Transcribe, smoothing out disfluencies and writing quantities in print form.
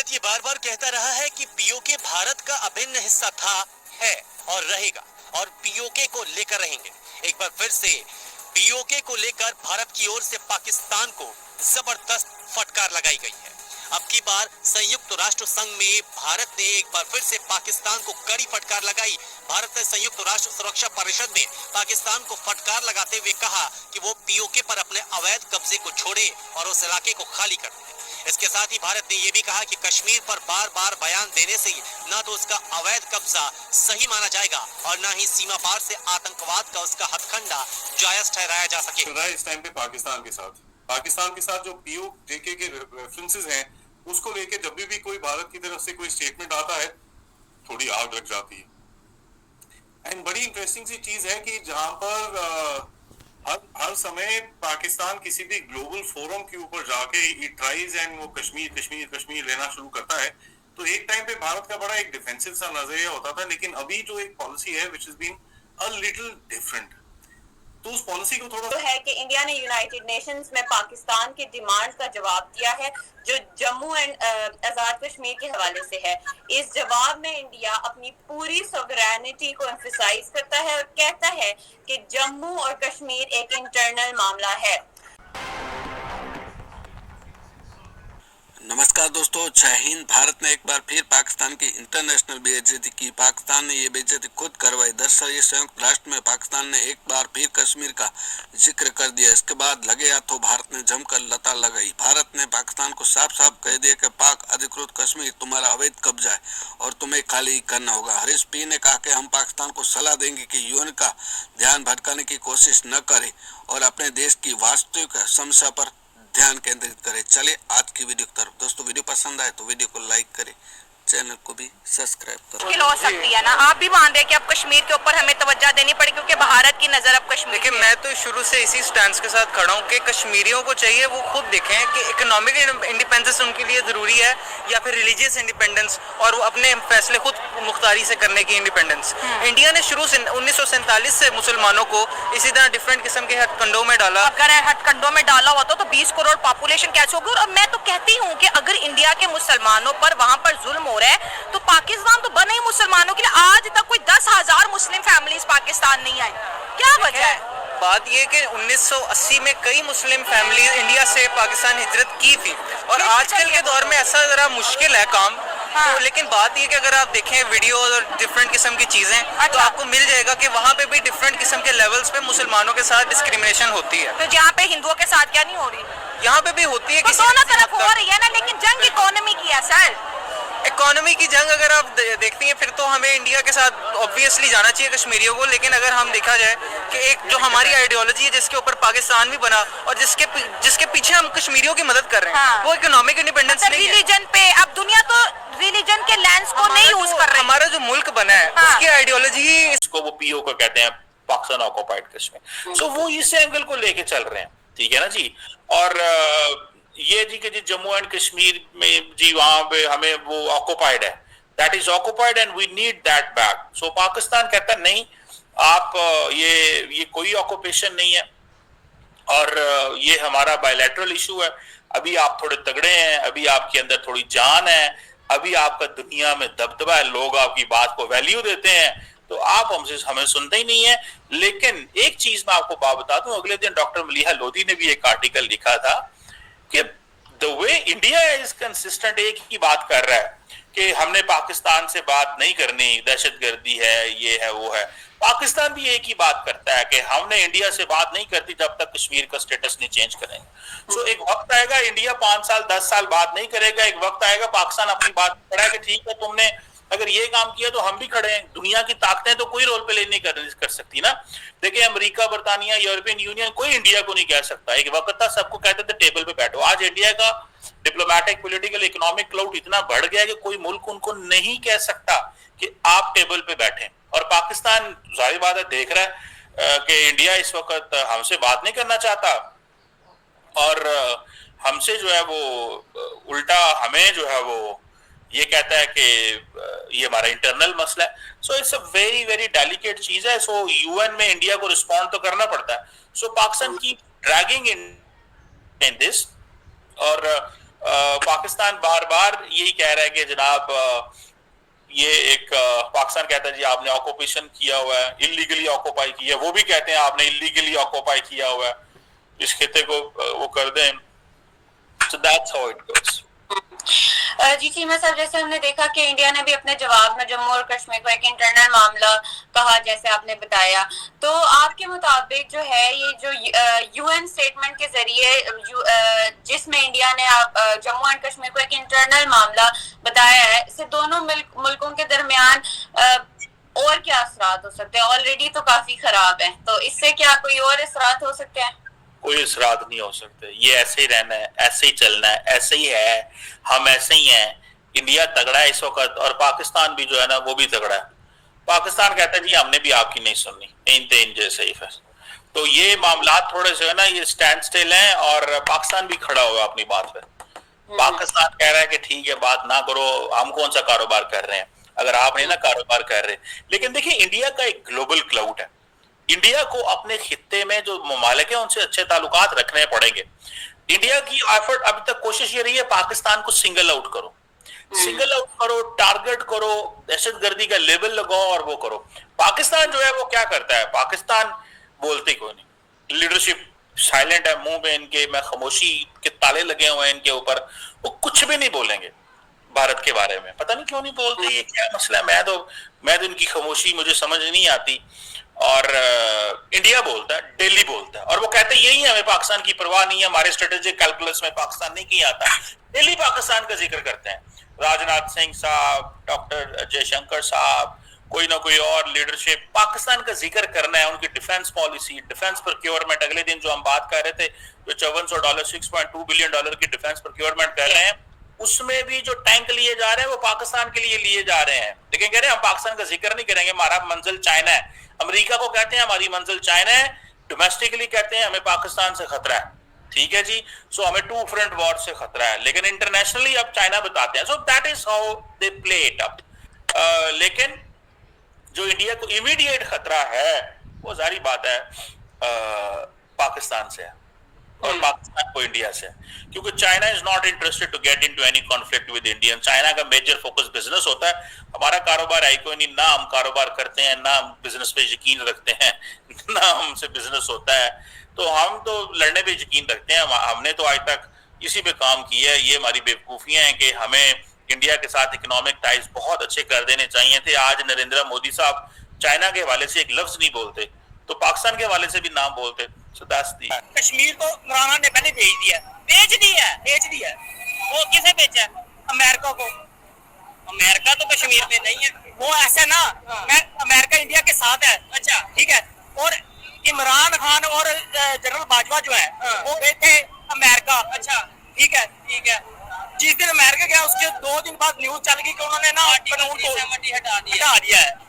भारत ये बार बार कहता रहा है कि पीओके भारत का अभिन्न हिस्सा था, है और रहेगा, और पीओके को लेकर रहेंगे। एक बार फिर से पीओके को लेकर भारत की ओर से पाकिस्तान को जबरदस्त फटकार लगाई गई है। अब की बार संयुक्त राष्ट्र संघ में भारत ने एक बार फिर से पाकिस्तान को कड़ी फटकार लगाई। भारत ने संयुक्त राष्ट्र सुरक्षा परिषद में पाकिस्तान को फटकार लगाते हुए कहा कि वो पीओके पर अपने अवैध कब्जे को छोड़े और उस इलाके को खाली कर दे। इसके साथ ही भारत ने ये भी कहा कि कश्मीर पर बार बार बयान देने से न तो उसका अवैध कब्जा सही माना जाएगा और न ही सीमा पार से आतंकवाद का उसका हथकंडा जायज ठहराया जा सके। इस टाइम पे पाकिस्तान के साथ जो पीओके के रेफरेंसेस हैं, उसको लेके जब भी कोई भारत की तरफ से कोई स्टेटमेंट आता है, थोड़ी आग लग जाती है। एंड बड़ी इंटरेस्टिंग सी चीज है कि जहां पर हर समय पाकिस्तान किसी भी ग्लोबल फोरम के ऊपर जाके इट ट्राइज एंड वो कश्मीर लेना शुरू करता है, तो एक टाइम पे भारत का बड़ा एक डिफेंसिव सा नजरिया होता था, लेकिन अभी जो एक पॉलिसी है which is been a little different, तो उस पॉलिसी को थोड़ा तो है कि इंडिया ने यूनाइटेड नेशंस में पाकिस्तान की डिमांड का जवाब दिया है, जो जम्मू एंड आजाद कश्मीर के हवाले से है। इस जवाब में इंडिया अपनी पूरी सॉवरेनिटी को एम्फसाइज करता है और कहता है कि जम्मू और कश्मीर एक इंटरनल मामला है। नमस्कार दोस्तों, जय हिंद। भारत ने एक बार फिर पाकिस्तान की इंटरनेशनल बेइज्जती की। पाकिस्तान ने ये बेइज्जती खुद करवाई। दरअसल ये संयुक्त राष्ट्र में पाकिस्तान ने एक बार फिर कश्मीर का जिक्र कर दिया। इसके बाद लगे हाथों भारत ने जमकर लता लगाई। भारत ने पाकिस्तान को साफ साफ कह दिया कि पाक अधिकृत कश्मीर तुम्हारा अवैध कब्जा है और तुम्हें खाली करना होगा। हरीश पी ने कहा कि हम पाकिस्तान को सलाह देंगे कि यूएन का ध्यान भटकाने की कोशिश न करे और अपने देश की वास्तविक समस्या पर ध्यान केंद्रित करें। चलिए आज की वीडियो की तरफ। दोस्तों वीडियो पसंद आए तो वीडियो को लाइक करें, चैनल को भी सब्सक्राइब करें। मुश्किल हो सकती है ना, आप भी मान रहे हैं कि अब कश्मीर के ऊपर हमें तवज्जो देनी पड़ेगी क्योंकि भारत की नजर अब कश्मीर। देखिए, मैं तो शुरू से इसी स्टैंड के साथ खड़ा हूँ कि कश्मीरियों को चाहिए वो खुद देखें कि इकोनॉमिक इंडिपेंडेंस उनके लिए ज़रूरी है या फिर रिलीजियस इंडिपेंडेंस और वो अपने फैसले खुद मुख्तारी से करने की इंडिपेंडेंस। इंडिया ने शुरू से 1947 से मुसलमानों को इसी तरह डिफरेंट किस्म के हथकंडों में डाला। अगर हथकंडों में डाला होता तो 20 करोड़ पॉपुलेशन कैसे होगी। और मैं तो कहती हूँ कि अगर इंडिया के मुसलमानों पर वहाँ पर जुल्म हो रहा है तो पाकिस्तान तो बना ही मुसलमानों के लिए। आज तक कोई 10,000 मुस्लिम फैमिलीज पाकिस्तान नहीं आई, क्या वजह है? बात ये कि 1980 में कई मुस्लिम फैमिली इंडिया से पाकिस्तान हिजरत की थी और आजकल के दौर में ऐसा जरा मुश्किल है काम। हाँ। तो लेकिन बात ये कि अगर आप देखें वीडियो और डिफरेंट किस्म की चीजें तो आपको मिल जाएगा कि वहाँ पे भी डिफरेंट किस्म के लेवल्स पे मुसलमानों के साथ डिस्क्रिमिनेशन होती है। तो जहाँ पे हिंदुओं के साथ क्या नहीं हो रही, यहाँ पे भी होती है। तो दोनों तरफ हो रही है ना, लेकिन जंग इकोनॉमी की है सर। इकोनॉमी की जंग अगर आप देखती हैं फिर तो हमें इंडिया के साथ ऑब्वियसली जाना चाहिए कश्मीरियों को। लेकिन अगर हम देखा जाए कि एक जो हमारी आइडियोलॉजी है जिसके ऊपर पाकिस्तान भी बना और जिसके पीछे हम कश्मीरियों की मदद कर रहे हैं, हाँ। वो इकोनॉमिक इंडिपेंडेंस नहीं है। रिलीजन पे अब दुनिया तो रिलीजन के लेंस को नहीं यूज कर रही है। हमारा जो मुल्क बना है, हाँ। उसकी आइडियोलॉजी इसको वो पीओ को कहते हैं, पाकिस्तान ऑक्युपाइड कश्मीर। सो वो इस एंगल को लेके चल रहे हैं, ठीक है ना जी। और ये जी कि जी जम्मू एंड कश्मीर में जी वहां पे हमें वो ऑक्युपाइड है, that is occupied and we need that back. So Pakistan कहता है नहीं, आप ये कोई ऑक्युपेशन नहीं है और ये हमारा बायलैटरल इशू है। अभी आप थोड़े तगड़े हैं, अभी आपके अंदर थोड़ी जान है, अभी आपका दुनिया में दबदबा है, लोग आपकी बात को वैल्यू देते हैं, तो आप हमें सुनते ही नहीं है। लेकिन एक चीज मैं आपको बात बता दूं, अगले दिन डॉक्टर मलिहा लोधी ने भी एक आर्टिकल लिखा था कि the way India is consistent एक ही बात कर रहा है कि हमने पाकिस्तान से बात नहीं करनी, दहशतगर्दी है, ये है, वो है। पाकिस्तान भी एक ही बात करता है कि हमने इंडिया से बात नहीं करती जब तक कश्मीर का स्टेटस नहीं चेंज करेंगे। सो एक वक्त आएगा इंडिया 5 साल 10 साल बात नहीं करेगा, एक वक्त आएगा पाकिस्तान अपनी बात खड़ा है कि ठीक है तुमने अगर ये काम किया तो हम भी खड़े हैं। दुनिया की ताकतें तो कोई रोल प्ले नहीं कर सकती ना। देखिए अमेरिका, बरतानिया, यूरोपियन यूनियन, कोई इंडिया को नहीं कह सकता। एक वक्त था सबको कहते थे टेबल पे बैठो। आज इंडिया का डिप्लोमेटिक, पॉलिटिकल, इकोनॉमिक क्लाउड इतना बढ़ गया है कि कोई मुल्क उनको नहीं कह सकता कि आप टेबल पे बैठे। और पाकिस्तान जाहिर बात है देख रहा है कि इंडिया इस वक्त हमसे बात नहीं करना चाहता और हमसे जो है वो उल्टा हमें जो है वो ये कहता है कि ये हमारा इंटरनल मसला है। So it's a very very delicate चीज है। सो यूएन में इंडिया को रिस्पॉन्ड तो करना पड़ता है। सो पाकिस्तान की ड्रैगिंग इन दिस और पाकिस्तान बार बार यही कह रहा है कि जनाब ये एक पाकिस्तान कहता है जी आपने ऑक्यूपेशन किया हुआ है, इलीगली ऑक्यूपाई किया है, वो भी कहते हैं आपने इलीगली ऑक्यूपाई किया हुआ है, इस खिते को वो कर दें। So that's how it goes. जी चीमा साहब, जैसे हमने देखा कि इंडिया ने भी अपने जवाब में जम्मू और कश्मीर को एक इंटरनल मामला कहा, जैसे आपने बताया, तो आपके मुताबिक जो है ये जो यूएन स्टेटमेंट के जरिए जिसमें इंडिया ने जम्मू एंड कश्मीर को एक इंटरनल मामला बताया है, इससे दोनों मुल्कों के दरमियान और क्या असरात हो सकते हैं? ऑलरेडी तो काफी खराब है, तो इससे क्या कोई और असरात हो सकते हैं? कोई असरात नहीं हो सकते, ये ऐसे ही रहना है, ऐसे ही चलना है, ऐसे ही है, हम ऐसे ही हैं। इंडिया तगड़ा है इस वक्त और पाकिस्तान भी जो है ना वो भी तगड़ा है। पाकिस्तान कहता है जी हमने भी आपकी नहीं सुननी, इन जैसे ही। फिर तो ये मामला थोड़े से है ना ये स्टैंड स्टिल हैं और पाकिस्तान भी खड़ा हुआ अपनी बात पे। पाकिस्तान कह रहा है कि ठीक है बात ना करो, हम कौन सा कारोबार कर रहे हैं अगर आप नहीं ना कारोबार कर रहे। लेकिन देखिए इंडिया का एक ग्लोबल क्लाउड है, इंडिया को अपने खित्ते में जो ममालिक है उनसे अच्छे ताल्लुकात रखने पड़ेंगे। इंडिया की एफर्ट अभी तक कोशिश ये रही है पाकिस्तान को सिंगल आउट करो, सिंगल आउट करो, टारगेट करो, दहशतगर्दी का लेबल लगाओ और वो करो। पाकिस्तान जो है वो क्या करता है, पाकिस्तान बोलते कोई नहीं, लीडरशिप साइलेंट है, मुंह में इनके मैं खामोशी के ताले लगे हुए हैं इनके ऊपर, वो कुछ भी नहीं बोलेंगे भारत के बारे में। पता नहीं क्यों नहीं बोलते, ये क्या मसला है? मैं तो इनकी खामोशी मुझे समझ नहीं आती। और इंडिया बोलता है, दिल्ली बोलता है और वो कहते हैं यही है, हमें पाकिस्तान की परवाह नहीं है, हमारे स्ट्रेटेजिक कैलकुलस में पाकिस्तान नहीं किया आता। दिल्ली पाकिस्तान का जिक्र करते हैं, राजनाथ सिंह साहब, डॉक्टर जयशंकर साहब, कोई ना कोई और लीडरशिप पाकिस्तान का जिक्र करना है, उनकी डिफेंस पॉलिसी, डिफेंस प्रोक्योरमेंट। अगले दिन जो हम बात कर रहे थे जो $5400 $6.2 बिलियन की डिफेंस प्रोक्योरमेंट कर रहे हैं, उसमें भी जो टैंक लिए जा रहे हैं वो पाकिस्तान के लिए लिए जा रहे हैं। लेकिन कह रहे हैं हम पाकिस्तान का जिक्र नहीं करेंगे, हमारा मंजिल चाइना है। अमेरिका को कहते हैं हमारी मंजिल चाइना है, डोमेस्टिकली कहते हैं हमें पाकिस्तान से खतरा है, ठीक है जी। सो हमें टू फ्रंट वॉर से खतरा है, लेकिन इंटरनेशनली अब चाइना बताते हैं। So that is how they play it up. लेकिन जो इंडिया को इमीडिएट खतरा है वो जारी बात है पाकिस्तान से और पाकिस्तान को इंडिया से, क्योंकि China is not interested to get into any conflict with Indian. China का मेजर फोकस बिजनेस होता है, हमारा कारोबार है कोई नहीं, ना हम कारोबार करते हैं, ना हम बिजनेस पे यकीन रखते हैं, ना हमसे बिजनेस होता है। तो हम तो लड़ने पे यकीन रखते हैं, हमने तो आज तक इसी पे काम किया है। ये हमारी बेवकूफियां हैं कि हमें इंडिया के साथ इकोनॉमिक टाइज बहुत अच्छे कर देने चाहिए थे। आज नरेंद्र मोदी साहब चाइना के हवाले से एक लफ्ज नहीं बोलते, तो पाकिस्तान के हवाले से भी नाम बोलते। कश्मीर को इमरान ने पहले बेच दिया। वो किसे बेचा? अमेरिका को। अमेरिका तो कश्मीर में नहीं है, वो ऐसा ना, मैं अमेरिका इंडिया के साथ है, अच्छा ठीक है। और इमरान खान और जनरल बाजवा जो है वो गए थे अमेरिका, अच्छा ठीक है। जिस दिन अमेरिका गया उसके 2 दिन बाद न्यूज चल गई कि उन्होंने ना कानून को हटा दिया है।